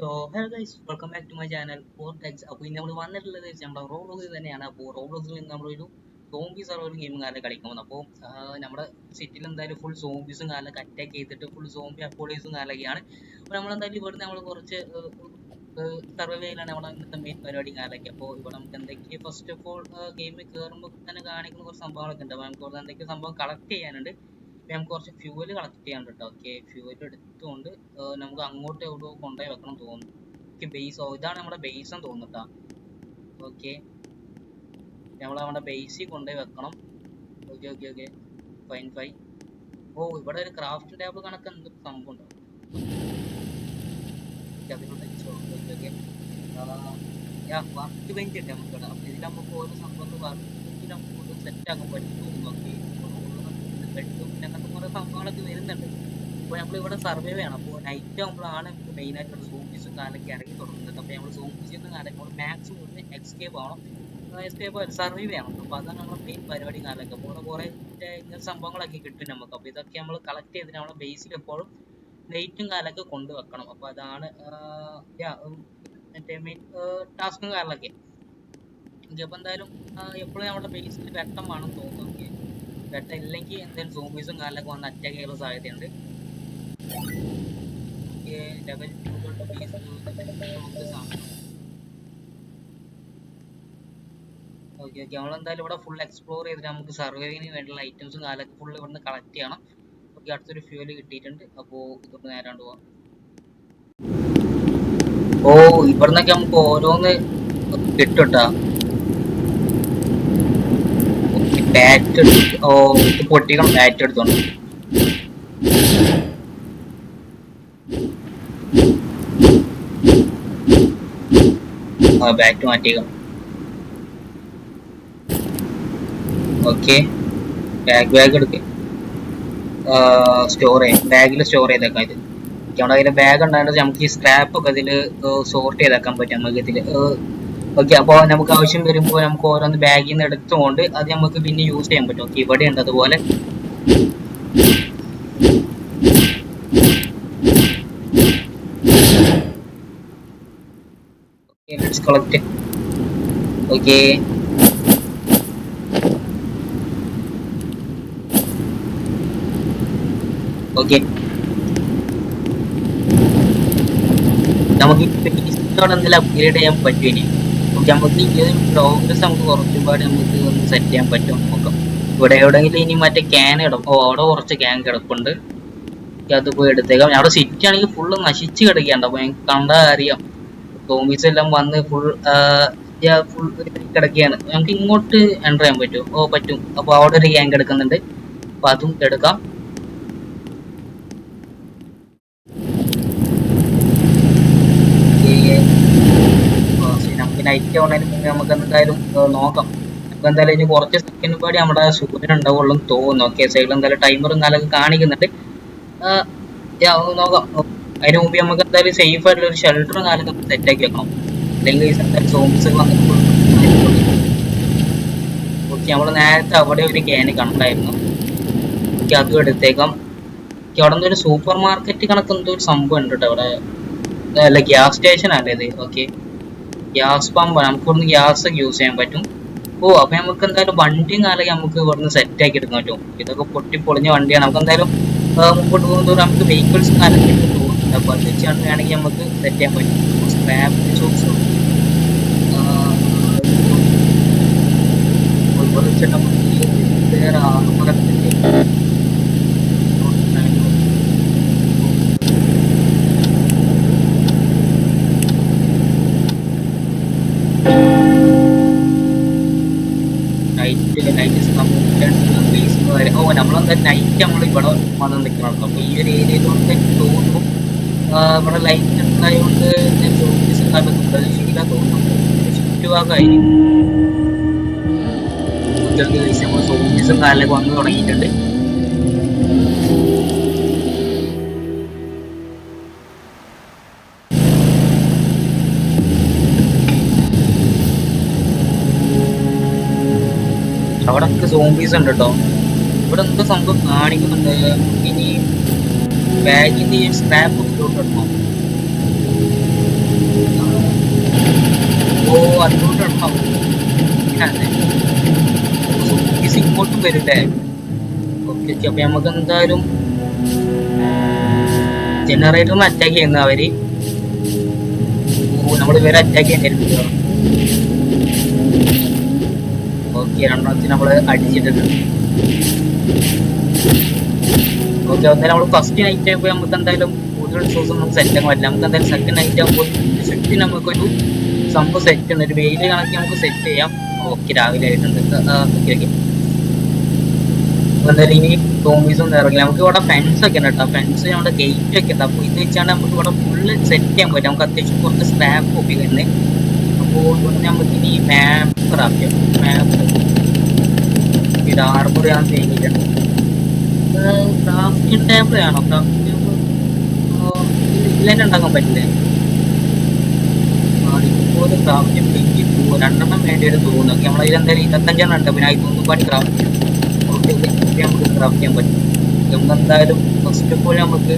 So hello guys, welcome back to my channel for techs. അപ്പോൾ ഇന്ന് നമ്മൾ വന്നിട്ടുള്ളത് നമ്മുടെ റോബ്ലോക്സിൽ തന്നെയാണ്. അപ്പോൾ റോബ്ലോക്സിൽ നിന്ന് നമ്മളൊരു സോംബി സർവർ ഗെയിമും കാലം കളിക്കാൻ പോകുന്നത്. അപ്പോൾ നമ്മുടെ സിറ്റിയിൽ എന്തായാലും ഫുൾ സോംബീസും കാലൊക്കെ അറ്റാക്ക് ചെയ്തിട്ട് ഫുൾ സോംബി അപ്പോളീസും കാലൊക്കെയാണ്. അപ്പോൾ നമ്മളെന്തായാലും ഇവിടുന്ന് നമ്മൾ കുറച്ച് സർവൈവ് ചെയ്യലാണ് നമ്മുടെ ഇന്നത്തെ മെയിൻ പരിപാടി കാലൊക്കെ. അപ്പോൾ ഇവിടെ നമുക്ക് എന്തൊക്കെയാണ് ഫസ്റ്റ് ഓഫ് ഓൾ ഗെയിമിൽ കയറുമ്പോൾ തന്നെ കാണിക്കുന്ന കുറച്ച് സംഭവങ്ങളൊക്കെ ഉണ്ട്. അപ്പോൾ നമുക്ക് ഇവിടെ എന്തൊക്കെ സംഭവം കളക്ട് ചെയ്യാനുണ്ട്. നമുക്ക് കുറച്ച് ഫ്യൂവൽ കളക്ട് ചെയ്യാൻ കേട്ടോ. ഓക്കെ, ഫ്യൂവൽ എടുത്തുകൊണ്ട് നമുക്ക് അങ്ങോട്ട് എവിടെ കൊണ്ടുപോയി വെക്കണം തോന്നുന്നു. ഓക്കെ, ബേസ് ഇതാണ് നമ്മുടെ ബേസ് എന്ന് തോന്നുന്നുട്ടാ. ഓക്കെ, നമ്മൾ നമ്മുടെ ബേസിൽ കൊണ്ടുപോയി വെക്കണം. Okay okay okay, fine fine. ഓ, ഇവിടെ ഒരു ക്രാഫ്റ്റ് ടേബിൾ കണക്ക് എന്ത് സംഭവം ഉണ്ടോ? വർക്ക് ബെഞ്ച് ഉണ്ട് നമുക്ക് ഇവിടെ. അപ്പൊ ഇതിൽ നമുക്ക് ഓരോ സംഭവം വർക്ക് നമുക്ക് സെറ്റ് ആക്കാൻ പറ്റും. ഓക്കെ, ബെഡും അങ്ങനത്തെ കുറെ സംഭവങ്ങളൊക്കെ വരുന്നുണ്ട്. അപ്പോൾ നമ്മൾ ഇവിടെ സർവൈവ് ചെയ്യണം. അപ്പോൾ നൈറ്റ് ആകുമ്പോഴാണ് നമുക്ക് മെയിൻ ആയിട്ടുള്ള സോംബീസും കാലൊക്കെ ഇറങ്ങി തുടങ്ങുന്നത്. അപ്പോൾ നമ്മൾ സോംബീസിൽ നിന്ന് കാലൊക്കെ മാക്സിമം ഒന്ന് എസ്കേപ്പ് ആവണം, സർവൈവ് ചെയ്യണം. അപ്പോൾ അതാണ് നമ്മുടെ മെയിൻ പരിപാടി കാലൊക്കെ. അപ്പോൾ കുറേ ഇങ്ങനത്തെ സംഭവങ്ങളൊക്കെ കിട്ടും നമുക്ക്. അപ്പോൾ ഇതൊക്കെ നമ്മൾ കളക്ട് ചെയ്തിട്ട് നമ്മുടെ ബേസിൽ എപ്പോഴും ലൈറ്റും കാലൊക്കെ കൊണ്ടുവെക്കണം. അപ്പോൾ അതാണ് മറ്റേ മെയിൻ ടാസ്കും കാലൊക്കെ. അപ്പോൾ എന്തായാലും എപ്പോഴും നമ്മുടെ ബേസിൽ വെട്ടം വേണം തോന്നുന്നു. വെട്ടം ഇല്ലെങ്കിൽ എന്തായാലും സോംബീസും കാലൊക്കെ വന്ന് അറ്റാക്ക് ചെയ്യാനുള്ള സാധ്യതയുണ്ട്. ലെവൽ 2 ഓക്കെ ഓക്കെ, നമ്മളെന്തായാലും ഇവിടെ ഫുൾ എക്സ്പ്ലോർ ചെയ്തിട്ട് നമുക്ക് സർവൈവിങ്ങിന് വേണ്ടിയുള്ള ഐറ്റംസും കാലൊക്കെ ഫുൾ ഇവിടുന്ന് കളക്ട് ചെയ്യണം. ഓക്കെ, അടുത്തൊരു ഫ്യൂവൽ കിട്ടിയിട്ടുണ്ട്. അപ്പോൾ ഇതൊക്കെ നേരാണ്ട് പോവാം. ഓ, ഇവിടുന്നൊക്കെ നമുക്ക് ഓരോന്ന് കിട്ടുട്ടാ. ബാറ്റ് ഓ, ഇത് പൊട്ടിക്കണം. ബാറ്റ് എടുത്തോണ്ട് ബാറ്റ് മാറ്റിയേക്കാം. ഓക്കെ, ബാഗ് എടുക്ക്. സ്റ്റോർ ചെയ്യാം, ബാഗിൽ സ്റ്റോർ ചെയ്തേക്കാം. ഇത് നമ്മുടെ കയ്യിൽ ബാഗ് ഉണ്ടായത് നമുക്ക് ഈ സ്ക്രാപ്പ് ഒക്കെ ഇതിൽ സോർട്ട് ചെയ്തേക്കാൻ പറ്റും നമുക്ക് ഇതിൽ. ഓക്കെ, അപ്പോൾ നമുക്ക് ആവശ്യം വരുമ്പോൾ നമുക്ക് ഓരോന്ന് ബാഗിൽ നിന്ന് എടുത്തുകൊണ്ട് അത് നമുക്ക് പിന്നെ യൂസ് ചെയ്യാൻ പറ്റും. ഓക്കെ, ഇവിടെ ഉണ്ട് അതുപോലെ. Let's collect. ഓക്കെ, ഓക്കെ, നമുക്ക് എന്തെങ്കിലും അപ്ഗ്രേഡ് ചെയ്യാൻ പറ്റും ഇനി. ഓക്കെ, നമുക്ക് ഈ പ്രോഗ്രസ് നമുക്ക് കുറച്ചുപാട് നമുക്ക് ഒന്ന് സെറ്റ് ചെയ്യാൻ പറ്റും. നോക്കാം ഇവിടെ എവിടെയെങ്കിലും ഇനി മറ്റേ ക്യാൻ കിടക്കും. ഓ, അവിടെ കുറച്ച് ക്യാൻ കിടപ്പുണ്ട്. അത് പോയി എടുത്തേക്കാം. അവിടെ സിറ്റി ആണെങ്കിൽ ഫുള്ള് നശിച്ച് കിടക്കുകയാണ്. അപ്പോൾ ഞങ്ങൾക്ക് കണ്ടാൽ അറിയാം, സോംബീസ് എല്ലാം വന്ന് ഫുൾ ഫുൾ കിടക്കുകയാണ്. നമുക്ക് ഇങ്ങോട്ട് എൻ്റർ ചെയ്യാൻ പറ്റുമോ? ഓ, പറ്റും. അപ്പോൾ അവിടെ ഒരു ക്യാൻ കിടക്കുന്നുണ്ട്. അപ്പോൾ അതും എടുക്കാം. നമുക്ക് നൈറ്റ് ആവുന്നതിന് മുന്നേ നമുക്ക് എന്തായാലും നോക്കാം. നമുക്ക് എന്തായാലും ഇനി കുറച്ച് സെക്കൻഡ് പാടി നമ്മുടെ സൂര്യൻ ഉണ്ടാവുള്ളൂ എന്ന് തോന്നുന്നു. ഓക്കെ, സൈഡിൽ എന്തായാലും ടൈമറും കാലൊക്കെ കാണിക്കുന്നുണ്ട്. നോക്കാം. അതിന് മുമ്പ് നമുക്ക് എന്തായാലും സേഫ് ആയിട്ടുള്ള ഒരു ഷെൽട്ടറും കാലൊക്കെ സെറ്റാക്കി വെക്കണം. അല്ലെങ്കിൽ എന്തായാലും സോംബീസ് വന്നിട്ട് ഓക്കെ, നമ്മൾ നേരത്തെ അവിടെ ഒരു ക്യാന് കണ്ടായിരുന്നു. ഓക്കെ, അതും എടുത്തേക്കാം. ഓക്കെ, അവിടെ നിന്നൊരു സൂപ്പർ മാർക്കറ്റ് കണക്ക് എന്തോ ഒരു സംഭവം ഉണ്ട് കേട്ടോ അവിടെ. അല്ല, ഗ്യാസ് സ്റ്റേഷൻ അല്ലേ ഇത്? Okay, gas pump. നമുക്ക് ഇവിടുന്ന് ഗ്യാസ് ഒക്കെ യൂസ് ചെയ്യാൻ പറ്റും. ഓ, അപ്പൊ നമുക്ക് എന്തായാലും വണ്ടിയും കാലൊക്കെ നമുക്ക് ഇവിടുന്ന് സെറ്റ് ആക്കി എടുക്കാൻ പറ്റും. ഇതൊക്കെ പൊട്ടിപ്പൊളിഞ്ഞ വണ്ടിയാണ്. നമുക്ക് എന്തായാലും മുമ്പോട്ട് പോകുന്നതോടെ നമുക്ക് വെഹിക്കിൾസ് കാലൊക്കെ തോന്നുന്നുണ്ട്. അപ്പൊ അത് വെച്ചാണ് വേണമെങ്കിൽ നമുക്ക് സെറ്റ് ചെയ്യാൻ പറ്റും. സ്ക്രാപ്പ് ഷോപ്സ് വേറെ ഓ, നമ്മളെന്താ നൈറ്റ് നമ്മൾ ഇവിടെ വന്ന് നിൽക്കണം. അപ്പൊ ഈ ഒരു ഏരിയയിലോട്ട് എനിക്ക് തോന്നുന്നു ഇവിടെ ലൈറ്റ് ഉണ്ടായതുകൊണ്ട് സോംബീസ് കാലൊക്കെ പ്രതീക്ഷിക്കില്ല തോന്നുന്നുണ്ട്. ചുറ്റുഭാഗമായിരിക്കും നമ്മൾ സോംബീസും കാലൊക്കെ വന്ന് തുടങ്ങിയിട്ടുണ്ട്. അവിടെ ഒക്കെ സോംബീസ് ഉണ്ട് കേട്ടോ. ഇവിടെ എന്തോ സംഭവം കാണിക്കുന്നുണ്ട്. ഇനി ബാഗിന്റെ സ്ക്രാപ്പ് ഒക്കെ ഇടണം. അതെ സോംബീസ് ഇങ്ങോട്ടും വരില്ലേ? ഓക്കെ ഓക്കെ അപ്പൊ നമുക്ക് എന്തായാലും ജനറേറ്ററിന് അറ്റാക്ക് ചെയ്യുന്ന അവര് നമ്മൾ ഇവരെ അറ്റാക്ക് ചെയ്യാൻ. ഓക്കെ രണ്ടെണ്ണത്തിന് നമ്മള് അടിച്ചിട്ടുണ്ട്. ഓക്കെ എന്തായാലും നമ്മൾ ഫസ്റ്റ് നൈറ്റ് ആകുമ്പോൾ നമുക്ക് എന്തായാലും കൂടുതൽ റിസോഴ്സ് നമുക്ക് സെറ്റ് ആക്കാൻ പറ്റില്ല. നമുക്ക് എന്തായാലും സെക്കൻഡ് നൈറ്റ് ആകുമ്പോൾ സെറ്റ് നമുക്കൊരു സംഭവം സെറ്റ് ഉണ്ട്, ഒരു വെയിൽ കണക്കി നമുക്ക് സെറ്റ് ചെയ്യാം. ഓക്കെ രാവിലെ ആയിട്ടുണ്ട്. ഓക്കെ ഓക്കെ എന്തായാലും ഇനി സോംബീസ് ഒന്നും ഇറങ്ങില്ല. നമുക്ക് ഇവിടെ ഫെൻസ് ഒക്കെ ഉണ്ട് കേട്ടോ, ഫെൻസ് നമ്മുടെ ഗേറ്റ് ഒക്കെ ഉണ്ട്. അപ്പോൾ ഇത് വെച്ചാണ് നമുക്ക് ഇവിടെ ഫുള്ള് സെറ്റ് ചെയ്യാൻ പറ്റും. നമുക്ക് അത്യാവശ്യം കുറച്ച് സ്ക്രാപ്പ് കോപ്പി തന്നെ. അപ്പോൾ ഇവിടെ നമുക്ക് ഇനി മാപ്പ് ക്രാഫ്റ്റ് ചെയ്യാം. മാപ്പ് ഇത് ആർബർ ഞാൻ ചെയ്യുന്നില്ല. ക്രാഫ്റ്റിംഗ് ടേബിൾ ആണോ? ക്രാഫ്റ്റിംഗ് ടേബിൾ ഇതിൽ തന്നെ ഉണ്ടാക്കാൻ പറ്റില്ലേ? ഇതുപോലെ ക്രാഫ്റ്റ് എനിക്ക് രണ്ടെണ്ണം വേണ്ടി വരും തോന്നുന്നു. ഓക്കെ നമ്മളതിൽ എന്തായാലും 25 ഉണ്ട്. പിന്നെ അതിൽ പാടി ക്രാഫ്റ്റ് നമുക്ക് ക്രാഫ്റ്റ് ചെയ്യാൻ പറ്റും. നമുക്ക് എന്തായാലും ഫസ്റ്റ് ഓഫ് ഓൾ നമുക്ക്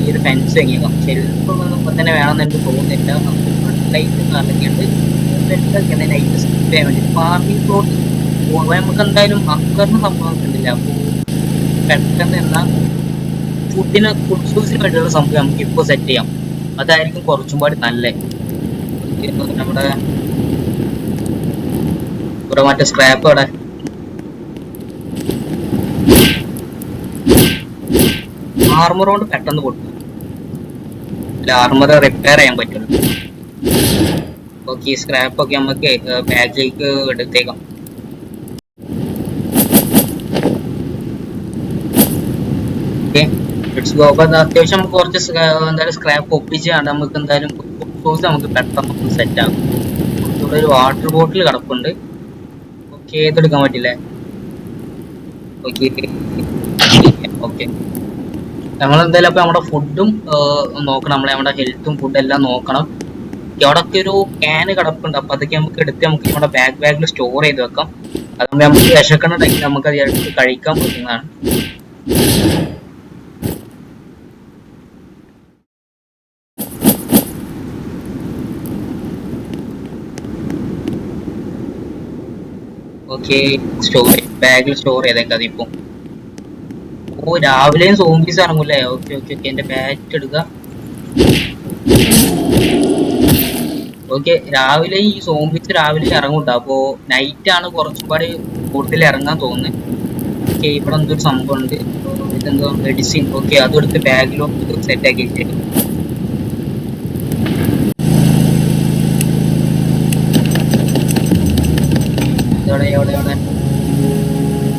ഈ ഒരു ഫെൻസ് എങ്ങിയേക്കാം. ഷെൽഫ് ഇപ്പം തന്നെ വേണമെന്ന് എനിക്ക് തോന്നുന്നില്ല. നമുക്ക് ഫ്രണ്ട് ലൈറ്റ് കാണിക്കുന്നുണ്ട്. ഫെൻസൊക്കെയാണ് നൈറ്റ് സ്കിപ്പ് ചെയ്യാൻ വേണ്ടി. ഫാർമിംഗ് പ്ലോട്ട് നമുക്ക് എന്തായാലും അക്കറിന് സംഭവം കണ്ടില്ല. അപ്പോൾ പെട്ടെന്ന് എന്നാൽ ഫുഡ് സോഴ്സിന് വേണ്ടിയുള്ള സംഭവം നമുക്ക് ഇപ്പോൾ സെറ്റ് ചെയ്യാം. അതായിരിക്കും കുറച്ചും പാടി നല്ലത്. നമ്മുടെ ഇവിടെ മറ്റേ സ്ക്രാപ്പ് അവിടെ ആർമർ കൊണ്ട് പെട്ടെന്ന് പൊട്ടും. ആർമർ റിപ്പയർ ചെയ്യാൻ പറ്റുള്ളൂ. ഓക്കെ സ്ക്രാപ്പ് ഒക്കെ നമുക്ക് ബാഗിലേക്ക് എടുത്തേക്കാം. Okay let's go. അപ്പൊ അത്യാവശ്യം നമുക്ക് കുറച്ച് എന്തായാലും സ്ക്രാപ്പ് ഒപ്പിച്ചാണ് നമുക്ക് എന്തായാലും സോഴ്സ് നമുക്ക് പെട്ടെന്ന് സെറ്റ് ആകും. ഇവിടെ ഒരു വാട്ടർ ബോട്ടിൽ കിടപ്പുണ്ട്. ഓക്കെ ഇതെടുക്കാൻ പറ്റില്ലേ? ഓക്കെ ഓക്കെ നമ്മളെന്തായാലും അപ്പൊ നമ്മുടെ ഫുഡും നോക്കണം. നമ്മുടെ ഹെൽത്തും ഫുഡും എല്ലാം നോക്കണം. അവിടെയൊക്കെ ഒരു ക്യാന് കിടപ്പുണ്ട്. അപ്പൊ അതൊക്കെ നമുക്ക് എടുത്ത് നമുക്ക് നമ്മുടെ ബാഗിൽ സ്റ്റോർ ചെയ്ത് വെക്കാം. അതുകൊണ്ട് നമുക്ക് വിശക്കണ ടൈമിൽ നമുക്ക് അത് എടുത്ത് കഴിക്കാൻ പറ്റുന്നതാണ്. ഓക്കെ ബാഗിൽ സ്റ്റോർ ചെയ്തേക്കാം അതിപ്പോ. ഓ രാവിലെയും സോംബീസ് ഇറങ്ങൂല്ലേ? ഓക്കെ ഓക്കെ ഓക്കെ എന്റെ ബാറ്റ് എടുക്കുക. ഓക്കെ രാവിലെ ഈ സോംബീസ് രാവിലെ ഇറങ്ങൂട്ടോ. അപ്പോ നൈറ്റ് ആണ് കുറച്ചും പാടി കൂടുതൽ ഇറങ്ങാൻ തോന്നുന്നത്. ഓക്കെ ഇവിടെ എന്തൊരു സംഭവം ഉണ്ട്. ഇതെന്തോ മെഡിസിൻ. ഓക്കെ അതെടുത്ത് ബാഗിലോട്ട് സെറ്റ് ആക്കി വെച്ചേക്കും.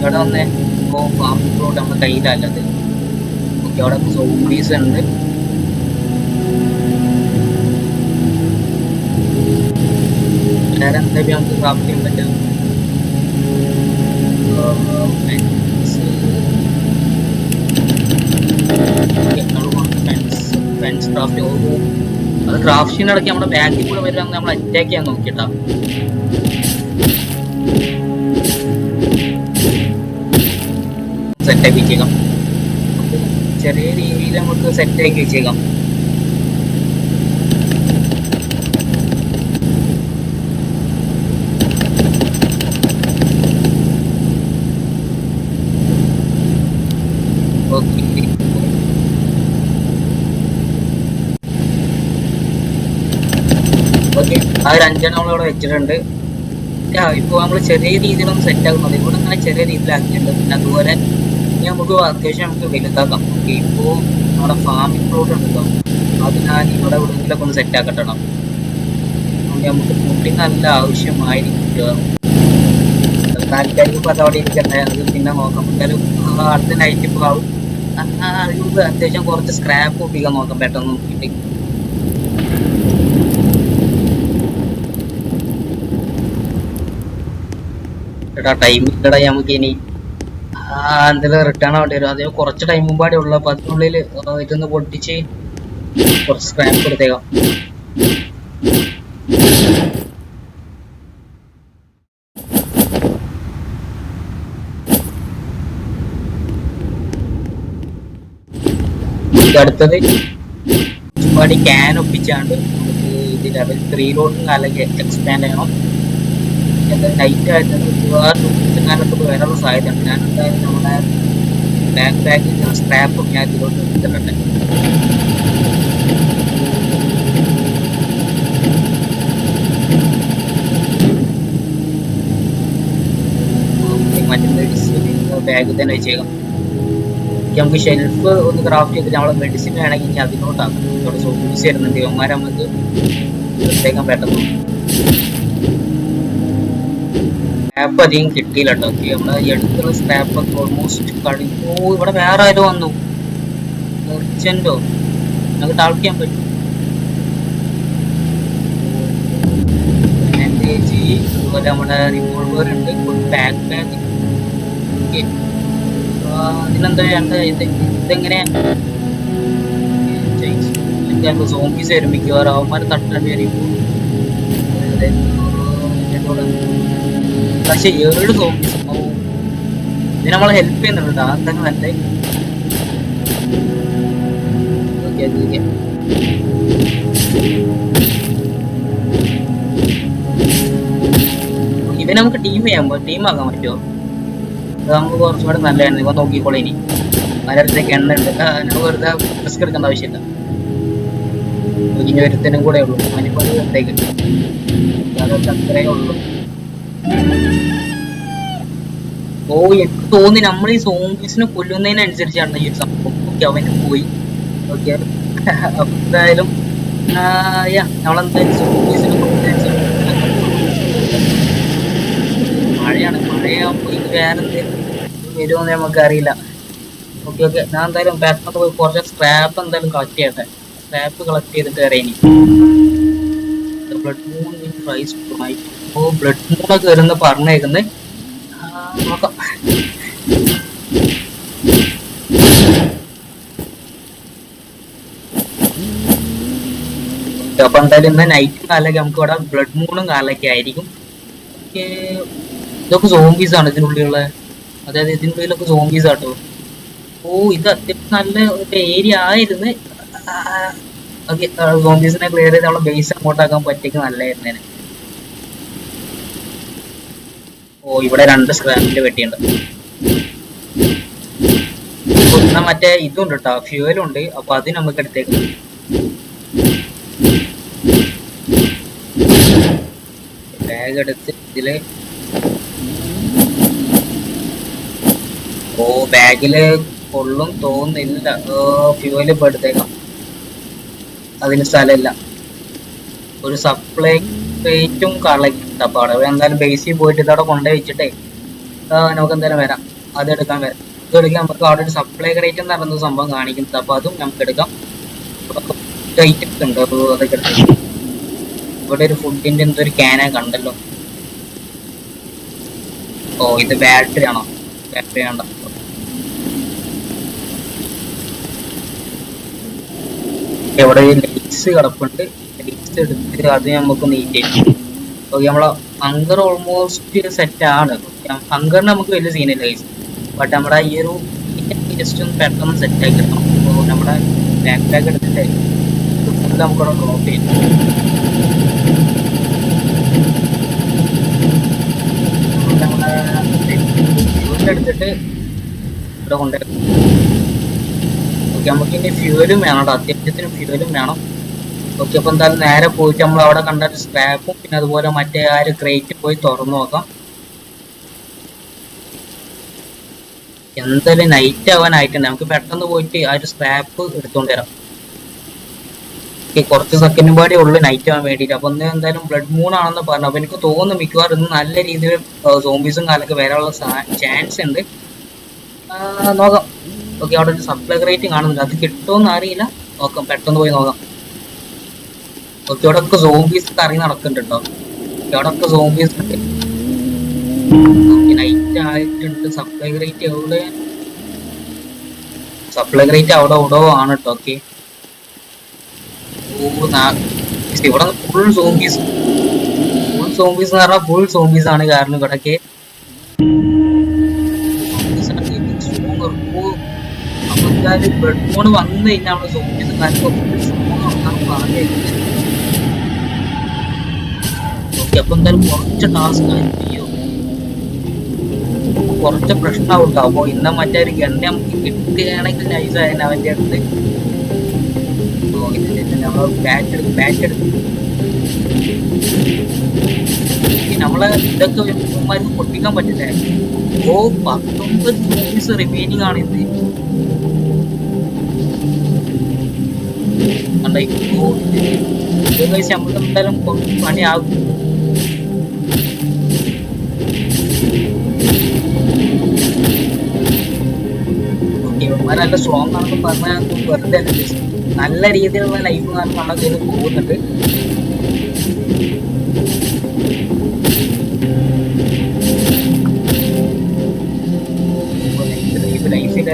ഇവിടെ വന്നേ. ഇപ്പോൾ ഫാമിംഗ് പ്ലോട്ട് നമ്മുടെ കയ്യിലല്ലത്. ഓക്കെ അവിടെ സോംബീസ് ഉണ്ട്. വേറെ എന്തായാലും നമുക്ക് ക്രാഫ്റ്റ് ചെയ്യാൻ പറ്റും. ഫെൻസ് ക്രാഫ്റ്റ് അത് ക്രാഫ്റ്റിന് ഇടയ്ക്ക് നമ്മുടെ ബാക്കിൽ കൂടെ വരികയാണെങ്കിൽ നമ്മൾ അറ്റാക്ക് ചെയ്യാൻ നോക്കിട്ടാ. സെറ്റാക്കി വെച്ചേക്കാം. ചെറിയ രീതിയിൽ നമുക്ക് സെറ്റാക്കി വെച്ചേക്കാം. ഓക്കെ ഓക്കെ ആ ഒരു 5 നമ്മളിവിടെ വെച്ചിട്ടുണ്ട്. ഇപ്പോൾ നമ്മൾ ചെറിയ രീതിയിലൊന്നും സെറ്റ് ആകുന്നത് ഇവിടെ അങ്ങനെ ചെറിയ രീതിയിലാക്കിയിട്ടുണ്ട്. പിന്നെ അതുപോലെ നമുക്ക് അത്യാവശ്യം നമുക്ക് വലുതാക്കാം. ഓക്കെ ഇപ്പോൾ നമ്മുടെ ഫാമിംഗ് പ്ലോട്ട് ഉണ്ടല്ലോ, അത് ഞാൻ ഇവിടെ എവിടെയെങ്കിലൊക്കെ ഒന്ന് സെറ്റ് ആക്കട്ടണം. നമുക്ക് ഫുഡിന് നല്ല ആവശ്യമായിരിക്കും. താൽക്കാലികം അത് അവിടെ ഇരിക്കട്ടെ, അത് പിന്നെ നോക്കാം. എന്തായാലും അടുത്ത നൈറ്റ് ഇപ്പോൾ ആവും. അത്യാവശ്യം കുറച്ച് സ്ക്രാപ്പ് ഒപ്പിക്കാൻ നോക്കാം പെട്ടെന്ന് നോക്കിയിട്ട്. എടാ ടൈം ഇല്ലടാ നമുക്ക് ഇനി എന്തെങ്കിലും റിട്ടേൺ ആവേണ്ടി വരും. അതേ കുറച്ച് ടൈം മുമ്പാടെ ഉള്ളു. അപ്പൊ അതിനുള്ളിൽ ഇതൊന്ന് പൊട്ടിച്ച് കുറച്ച് സ്ക്രാപ്പ് കൊടുത്തേക്കാം. അടുത്തത് ഒരുപാട് ക്യാൻ ഒപ്പിച്ചാണ്ട് നമുക്ക് ഇത് ലെവൽ 3 അല്ലെങ്കിൽ എക്സ്പാൻഡ് ചെയ്യണം. നൈറ്റ് ആയിട്ട് കാലത്തൊക്കെ വരാനുള്ള സാധ്യതയുണ്ട്. ഞാൻ എന്തായാലും നമ്മുടെ ബാക്ക് പാക്കിൽ സ്ക്രാപ്പും ഞാൻ ഇതിലോട്ട് എടുത്തിട്ടുണ്ട്. മറ്റേ മെഡിസിൻ ബാഗിൽ തന്നെ വെച്ചേക്കാം. നമുക്ക് ഷെൽഫ് ഒന്ന് ക്രാഫ്റ്റ് ചെയ്തിട്ട് നമ്മളെ മെഡിസിൻ വേണമെങ്കിൽ ഇനി അതിനോട്ടാക്കാം. ഇവിടെ സോഫീസ് വരുന്നുണ്ട്, ഇവന്മാരെ നമുക്ക് എടുത്തേക്കാൻ പെട്ടെന്ന്. സ്ക്രാപ്പ് അധികം കിട്ടിയില്ല കേട്ടോ. നമ്മളെ എടുത്തുള്ള സ്ക്രാപ്പ് ഒക്കെ ഓൾമോസ്റ്റ് കഴിഞ്ഞു. ഇവിടെ വേറെ ആരോ വന്നു, മെർച്ചന്റോ. നമുക്ക് ടാൾക്കാൻ പറ്റും. ബാൻഡേജ്, അതുപോലെ നമ്മുടെ റിവോൾവർ ഉണ്ട്, ബാക്ക് പാക്ക്. ഇതിനെന്താ ഇതെങ്ങനെയാ സോംബീസ് വരും മിക്കവാറും. അവന്മാർ തട്ടേണ്ടി വരും. പക്ഷെ 7 സോംബീസ് ഇതിന് നമ്മളെ ഹെൽപ്പ് ചെയ്യുന്നുണ്ട്. അതൊക്കെ നല്ല. ഇവനെ നമുക്ക് ടീമാക്കാൻ പറ്റുമോ? നമുക്ക് കുറച്ചുകൂടെ നല്ലതാണ്. ഇവ നോക്കിക്കോളെ. ഇനി മരത്തേക്ക് എണ്ണ ഉണ്ട്, നമുക്ക് വെറുതെ റിസ്ക് എടുക്കേണ്ട ആവശ്യമില്ല. ഇനി ഒരുത്തനും കൂടെ ഉള്ളൂ. അതിനിപ്പോൾ അടുത്തേക്ക് അത്രേ ഉള്ളൂ. ഓ, എനിക്ക് തോന്നി നമ്മൾ ഈ സോംബീസിനെ കൊല്ലുന്നതിനനുസരിച്ചാണ് ഈ സംഭവം. ഓക്കെ, അവന് പോയി. ഓക്കെ, എന്തായാലും നമ്മളെന്തായാലും സോംബീസിനെ കൊല്ലുന്നതനുസരിച്ച് മഴയാണ്. മഴയാകുമ്പോൾ ഇത് വേറെ എന്തെങ്കിലും വരുമെന്ന് നമുക്കറിയില്ല. ഓക്കെ, ഞാൻ എന്തായാലും ബാക്കിൽ പോയി കുറച്ച് സ്ക്രാപ്പ് എന്തായാലും കളക്ട് ചെയ്യട്ടെ. സ്ക്രാപ്പ് കളക്ട് ചെയ്തിട്ട് വരെ ഇനി ബ്ലഡ് മൂൺ പ്രൈസ്. ഓ, ബ്ലഡ് മൂണൊക്കെ വരുന്ന പറഞ്ഞേക്കുന്നത് നോക്കാം. അപ്പൊ എന്തായാലും ഇന്ന് നൈറ്റ് കാലൊക്കെ നമുക്ക് ഇവിടെ ബ്ലഡ് മൂണും കാലൊക്കെ ആയിരിക്കും. ഇതൊക്കെ സോംബീസ് ആണ് ഇതിനുള്ളിലുള്ള. അതായത് ഇതിനുള്ളിലൊക്കെ സോംബീസ് ആട്ടോ. ഓ, ഇത് അത്യാവശ്യം നല്ല ഒരു ഏരിയ ആയിരുന്നു. ഓക്കെ, സോംബീസിനെ ക്ലിയർ ചെയ്ത് നമ്മളെ ബേസ് അങ്ങോട്ടാക്കാൻ പറ്റിയൊക്കെ നല്ലായിരുന്നേനെ. ഓ, ഇവിടെ 2 സ്ക്രാപ്പിന്റെ വെട്ടിയുണ്ട്. എന്നാ മറ്റേ ഇതുണ്ട് കേട്ടോ, ഫ്യൂവലും ഉണ്ട്. അപ്പൊ അത് നമുക്ക് എടുത്തേക്കാം. ബാഗ് എടുത്ത് ഇതില്. ഓ, ബാഗില് കൊള്ളും തോന്നുന്നില്ല. ഫ്യൂവല് ഇപ്പൊ എടുത്തേക്കാം, അതിന് സ്ഥലമില്ല. ഒരു സപ്ലൈ റേറ്റും കളക്ട്. അപ്പൊ അവിടെ എന്തായാലും ബേസിൽ പോയിട്ട് ഇതവിടെ കൊണ്ടുപോയി വെച്ചിട്ടേ നമുക്ക് എന്തായാലും വരാം. അതെടുക്കാൻ വരാം. ഇതെടുക്കാൻ നമുക്ക് അവിടെ ഒരു സപ്ലൈ റേറ്റ് എന്ന് പറയുന്ന സംഭവം കാണിക്കുന്നത്. അപ്പൊ അതും നമുക്ക് എടുക്കാം. ഐറ്റംസ് ഉണ്ട്, അതൊക്കെ എടുക്കാം. ഇവിടെ ഒരു ഫുഡിന്റെ എന്തൊരു ക്യാന കണ്ടല്ലോ. ഓ, ഇത് ബാറ്ററി ആണോ? ബാറ്ററി വേണ്ട. ഇവിടെ ലൈറ്റ്സ് കിടപ്പുണ്ട്. ലൈറ്റ്സ് എടുത്ത് അത് നമുക്ക് നീറ്റായിരിക്കും. ഓക്കെ, നമ്മളെ ഹങ്കർ ഓൾമോസ്റ്റ് സെറ്റ് ആണ്. ഹങ്കറിന് നമുക്ക് വലിയ സീനില്ല ഗൈസ്. ബട്ട് നമ്മുടെ ഈ ഒരു ജസ്റ്റ് ഒന്ന് പെട്ടെന്ന് സെറ്റ് ആക്കി എടുക്കണം. അപ്പോൾ നമ്മുടെ ബാക്ക് പാക്ക് എടുത്തിട്ട് ഫുഡ് നമുക്കിവിടെ ഡ്രോപ്പ് ചെയ്യും. നമ്മുടെ എടുത്തിട്ട് ഇവിടെ കൊണ്ടുവരും. ഓക്കെ, നമുക്ക് ഇനി ഫ്യൂവലും വേണം കേട്ടോ. അത്യാവശ്യത്തിന് ഫ്യൂവലും വേണം. ഓക്കെ, അപ്പൊ എന്തായാലും നേരെ പോയിട്ട് നമ്മൾ അവിടെ കണ്ട സ്ക്രാപ്പും പിന്നെ അതുപോലെ മറ്റേ ആ ഒരു ക്രേറ്റ് പോയി തുറന്നു നോക്കാം. എന്തായാലും നൈറ്റ് ആവാനായിട്ടുണ്ട്. നമുക്ക് പെട്ടെന്ന് പോയിട്ട് ആ ഒരു സ്ക്രാപ്പ് എടുത്തോണ്ട് വരാം. ഓക്കെ, കുറച്ച് സെക്കൻഡ് പാടേ ഉള്ളു നൈറ്റ് ആവാൻ വേണ്ടിയിട്ട്. അപ്പൊ ഒന്ന് എന്തായാലും ബ്ലഡ് മൂൺ ആണെന്ന് പറഞ്ഞു. അപ്പൊ എനിക്ക് തോന്നുന്നു മിക്കവാറും ഇന്ന് നല്ല രീതിയിൽ സോംബീസും കാലൊക്കെ വരാനുള്ള ചാൻസ് ഉണ്ട്. നോക്കാം. ഓക്കെ, അവിടെ ഒരു സപ്ലൈ റേറ്റ് കാണുന്നുണ്ട്. അത് കിട്ടുമെന്ന് അറിയില്ല. നോക്കാം, പെട്ടെന്ന് പോയി നോക്കാം. ഓക്കെ, ഇവിടെ ഒക്കെ സോംബീസ് കറി നടക്കുന്നുണ്ട് കേട്ടോ. ഇവിടെ ഒക്കെ സോംബീസ് ഉണ്ട്. നൈറ്റ് ആയിട്ടുണ്ട്. സപ്ലൈ റേറ്റ് എവിടെ? സപ്ലൈ റേറ്റ് അവിടെ എവിടെയോ ആണ് കേട്ടോ. ഓക്കെ, ഇവിടെ ഫുൾ സോംബീസ്. ഫുൾ സോംബീസ് എന്ന് പറഞ്ഞാൽ ഫുൾ സോംബീസ് ആണ്. കാരണം ഇവിടൊക്കെ അപ്പൊ എന്തായാലും ബ്ലഡ് മൂൺ വന്നു കഴിഞ്ഞാൽ നമ്മള് സോംബീസ് കാര്യങ്ങളൊക്കെ ഫുൾ സ്ട്രോങ് ആണെന്നാണ് പറഞ്ഞിരിക്കുന്നത്. ഓക്കെ, അപ്പൊ എന്തായാലും കുറച്ച് ടാസ്ക് ചെയ്യും, കുറച്ച് പ്രശ്നമാവും കേട്ടോ. അപ്പൊ ഇന്ന മറ്റേ ഒരു ഗണ്ണ നമുക്ക് കിട്ടുകയാണെങ്കിൽ നൈസ് ആയിരുന്നു അവന്റെ അടുത്ത്. നമ്മൾ ബാറ്റ് എടുക്കും. നമ്മളെ ഇതൊക്കെ ഇവന്മാർക്ക് പൊട്ടിക്കാൻ പറ്റില്ലേ? ഓ 19 മൂവീസ് റിമൈനിങ് ആണ് ഇത്. നമ്മൾ എന്തായാലും കുറച്ച് പണിയാകും. ഓക്കെ, ഇവന്മാർ നല്ല സ്ട്രോങ് ആണെന്ന് പറഞ്ഞാൽ വെറുതെ നല്ല രീതിയിലുള്ള ലൈഫ് നമ്മുടെ കയ്യിൽ പോകുന്നുണ്ട്. ലൈഫില്ല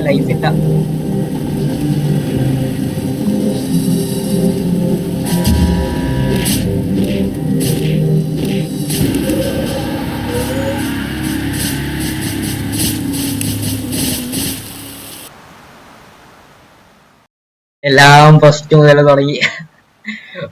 എല്ലാം ഫസ്റ്റ് മുതൽ തുടങ്ങി.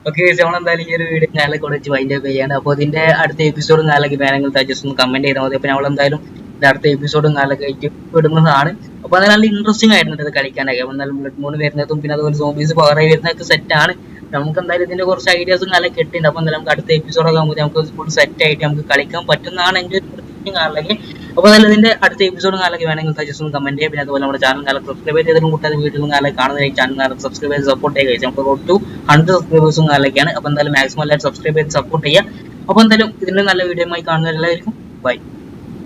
ഓക്കെ, നമ്മളെന്തായാലും ഈ ഒരു വീഡിയോ നാളെ കുറച്ച് വൈൻഡ് അപ്പ് ചെയ്യാണ്. അപ്പോൾ ഇതിന്റെ അടുത്ത എപ്പിസോഡും നാളേക്ക് വേണമെങ്കിൽ ജസ്റ്റ് ഒന്ന് കമന്റ് ചെയ്താൽ മതി. അപ്പോൾ നമ്മളെന്തായാലും അടുത്ത എപ്പിസോഡും നാളെ ആയിട്ട് വിടുന്നതാണ്. അപ്പോൾ അത് നല്ല ഇൻട്രസ്റ്റിംഗ് ആയിരുന്നു ഇത് കളിക്കാനൊക്കെ. അപ്പോൾ എന്തായാലും ബ്ലഡ് മൂൺ വരുന്നതും പിന്നെ അതുപോലെ സോംബീസ് പവർ ആയി വരുന്നതൊക്കെ സെറ്റാണ്. നമുക്ക് എന്തായാലും ഇതിന്റെ കുറച്ച് ഐഡിയാസും നല്ല കിട്ടിയിട്ടുണ്ട്. അപ്പോൾ എന്തായാലും നമുക്ക് അടുത്ത എപ്പിസോഡൊക്കെ ആകുമ്പോൾ നമുക്ക് ഫുൾ സെറ്റ് ആയിട്ട് നമുക്ക് കളിക്കാൻ പറ്റുന്നതാണ് എൻ്റെ ഒരു കാണലേക്ക്. അപ്പോൾ എന്തായാലും ഇതിന്റെ അടുത്ത എപ്പിസോഡും കാലൊക്കെ വേണമെങ്കിൽ ജസ്റ്റ് ഒന്ന് കമന്റ് ചെയ്യുക. പിന്നെ അതുപോലെ നമ്മുടെ ചാനൽ കാലം സബ്സ്ക്രൈബ് ചെയ്തതിനും കൂട്ടാതെ വീഡിയോയും കാലം കാണുന്നതിന് ചാനൽ കാലം സബ്സ്ക്രൈബ് ചെയ്ത് സപ്പോർട്ട് ചെയ്യുക. നമുക്ക് റോഡ് ടു 100 സബ്സ്ക്രൈബേഴ്സും കാലൊക്കെയാണ്. അപ്പോൾ എന്തായാലും മാക്സിമം എല്ലാവരും സബ്സ്ക്രൈബ് ചെയ്ത് സപ്പോർട്ട് ചെയ്യുക. അപ്പോൾ എന്തായാലും ഇതിന്റെ നല്ല വീഡിയോയുമായി കാണുന്ന എല്ലാവർക്കും ബൈ.